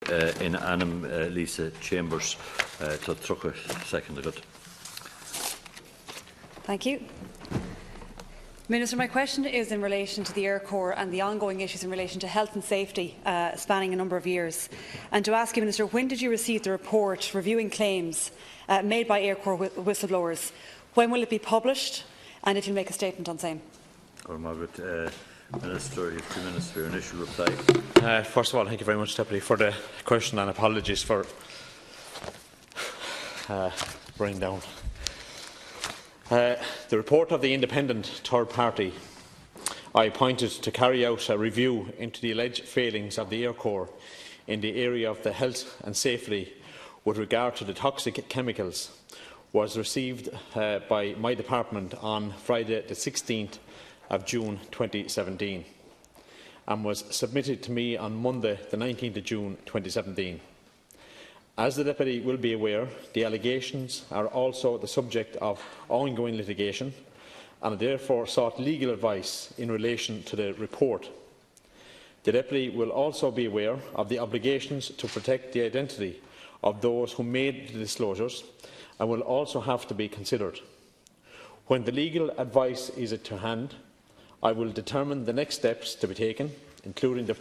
in Anam Lisa Chambers to Trucker. Second. Thank you. Minister, my question is in relation to the Air Corps and the ongoing issues in relation to health and safety spanning a number of years. And to ask you, Minister, when did you receive the report reviewing claims made by Air Corps whistleblowers? When will it be published? And if you'll make a statement on same. Minister, you have 2 minutes for your initial reply. First of all, thank you very much, Deputy, for the question, and apologies for bringing down. The report of the independent third party I appointed to carry out a review into the alleged failings of the Air Corps in the area of the health and safety with regard to the toxic chemicals was received by my department on Friday the 16th of June 2017 and was submitted to me on Monday the 19th of June 2017. As the Deputy will be aware, the allegations are also the subject of ongoing litigation and I therefore sought legal advice in relation to the report. The Deputy will also be aware of the obligations to protect the identity of those who made the disclosures and will also have to be considered. When the legal advice is at hand, I will determine the next steps to be taken, including the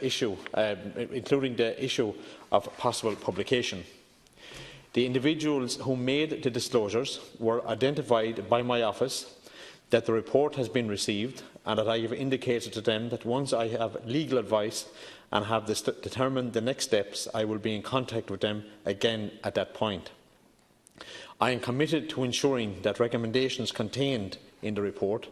issue of possible publication. The individuals who made the disclosures were identified by my office, that the report has been received and that I have indicated to them that once I have legal advice and have determined the next steps, I will be in contact with them again at that point. I am committed to ensuring that recommendations contained in the report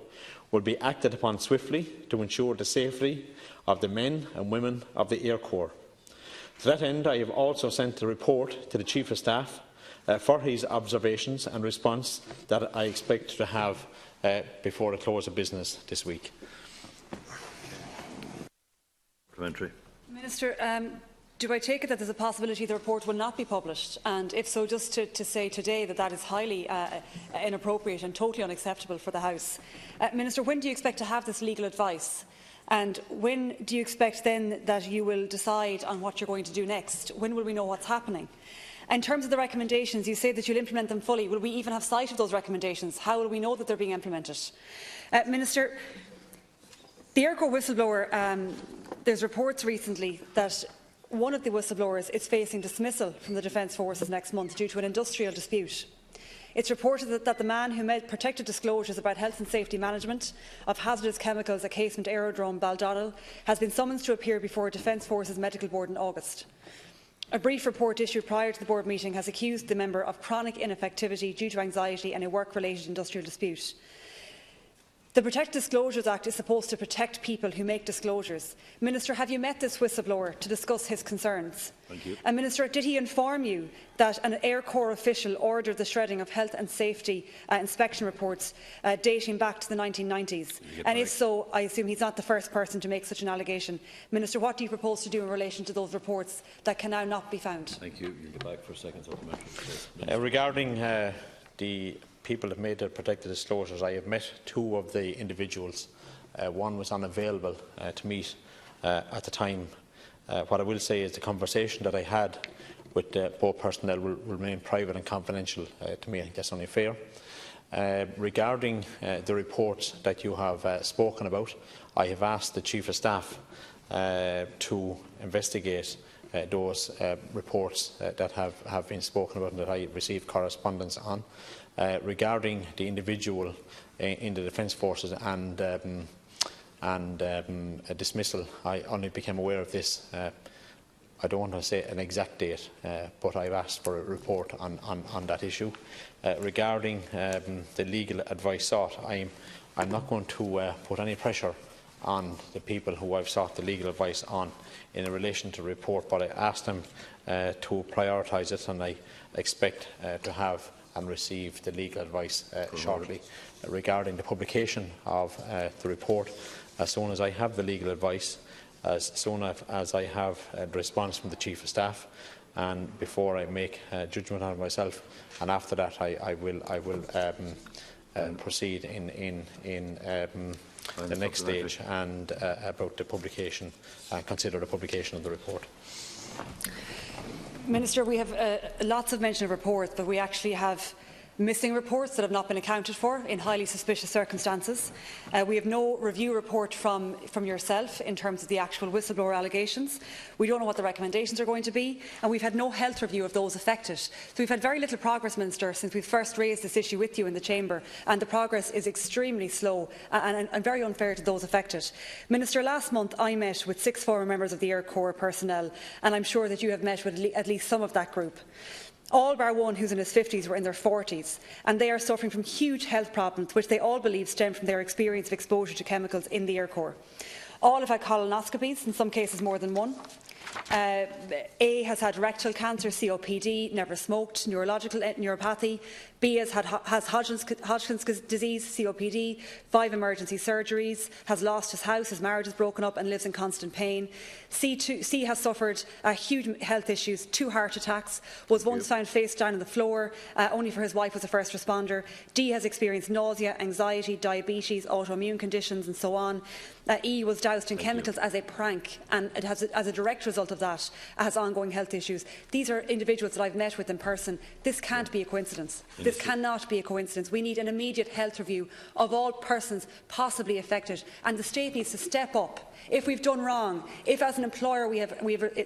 will be acted upon swiftly to ensure the safety of the men and women of the Air Corps. To that end, I have also sent the report to the Chief of Staff for his observations and response that I expect to have before the close of business this week. Minister, do I take it that there is a possibility the report will not be published? And if so, just to say today that that is highly inappropriate and totally unacceptable for the House. Minister, when do you expect to have this legal advice? And when do you expect then that you will decide on what you're going to do next? When will we know what's happening? In terms of the recommendations, you say that you'll implement them fully. Will we even have sight of those recommendations? How will we know that they're being implemented? Minister, the Air Corps whistleblower, there's reports recently that one of the whistleblowers is facing dismissal from the Defence Forces next month due to an industrial dispute. It's reported that the man who made protected disclosures about health and safety management of hazardous chemicals at Casement Aerodrome, Dáil, has been summoned to appear before Defence Forces Medical Board in August. A brief report issued prior to the board meeting has accused the member of chronic ineffectivity due to anxiety and a work-related industrial dispute. The Protect Disclosures Act is supposed to protect people who make disclosures. Minister, have you met this whistleblower to discuss his concerns? Thank you. And Minister, did he inform you that an Air Corps official ordered the shredding of health and safety inspection reports dating back to the 1990s? And if so, I assume he's not the first person to make such an allegation. Minister, what do you propose to do in relation to those reports that can now not be found? Thank you. You'll get back for a second supplementary. Regarding the people that made their protected disclosures, I have met 2 of the individuals. One was unavailable to meet at the time. What I will say is the conversation that I had with both personnel will remain private and confidential to me. I think that's only fair. Regarding the reports that you have spoken about, I have asked the Chief of Staff to investigate those reports that have been spoken about and that I received correspondence on. Regarding the individual in the Defence Forces and a dismissal, I only became aware of this. I don't want to say an exact date, but I've asked for a report on that issue. Regarding the legal advice sought, I'm not going to put any pressure on the people who I've sought the legal advice on in relation to the report, but I asked them to prioritise it, and I expect to have and receive the legal advice shortly. Regarding the publication of the report, as soon as I have the legal advice, as soon as I have the response from the Chief of Staff, and before I make a judgment on myself, and after that I will proceed in the next stage and about the publication, consider the publication of the report. Minister, we have lots of mention of reports, but we actually have missing reports that have not been accounted for in highly suspicious circumstances. We have no review report from yourself in terms of the actual whistleblower allegations. We don't know what the recommendations are going to be, and we've had no health review of those affected. So we've had very little progress, Minister, since we first raised this issue with you in the Chamber, and the progress is extremely slow and very unfair to those affected. Minister, last month I met with 6 former members of the Air Corps personnel, and I'm sure that you have met with at least some of that group. All bar one who's in his 50s were in their 40s, and they are suffering from huge health problems which they all believe stem from their experience of exposure to chemicals in the Air Corps. All have had colonoscopies, in some cases more than one. A has had rectal cancer, COPD, never smoked, neurological neuropathy. B has Hodgkin's disease, COPD, 5 emergency surgeries, has lost his house, his marriage is broken up and lives in constant pain. C has suffered huge health issues, 2 heart attacks, was once found face down on the floor, only for his wife was a first responder. D has experienced nausea, anxiety, diabetes, autoimmune conditions and so on. E was doused in chemicals as a prank, and it has, as a direct result of that, has ongoing health issues. These are individuals that I've met with in person. This can't be a coincidence. This cannot be a coincidence. We need an immediate health review of all persons possibly affected, and the state needs to step up. If we've done wrong, if as an employer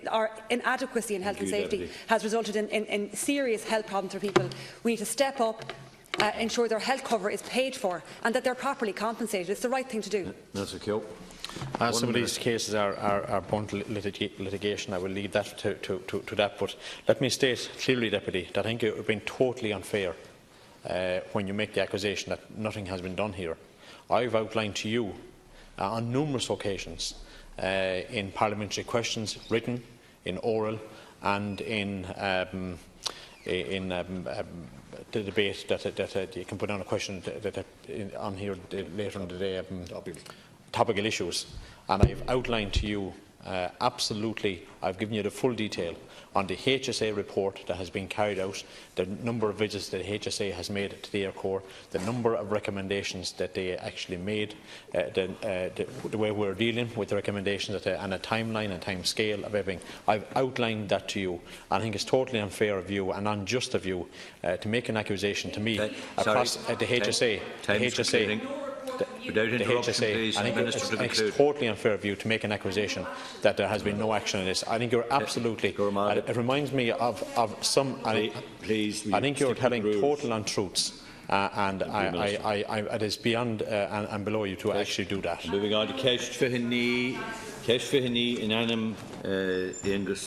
our inadequacy in health and safety has resulted in serious health problems for people, we need to step up, ensure their health cover is paid for and that they're properly compensated. It's the right thing to do. Some of these cases are prone to litigation. I will leave that to that. But let me state clearly, Deputy, that I think it would have been totally unfair when you make the accusation that nothing has been done here. I've outlined to you on numerous occasions in parliamentary questions, written, in oral and in the debate that you can put on a question on here later in the day, topical issues. And I've outlined to you absolutely, I've given you the full detail on the HSA report that has been carried out, the number of visits that HSA has made to the Air Corps, the number of recommendations that they actually made, the way we're dealing with the recommendations and a timeline and time scale of everything. I've outlined that to you. I think it's totally unfair of you and unjust of you to make an accusation to me across the HSA. Without interruption, please. I think it's totally unfair of you to make an accusation that there has been no action on this. I think you're absolutely. It reminds me of some. I think you're telling total untruths, and it is beyond and below you to actually do that. Moving on to Ceist Fihini in Anam,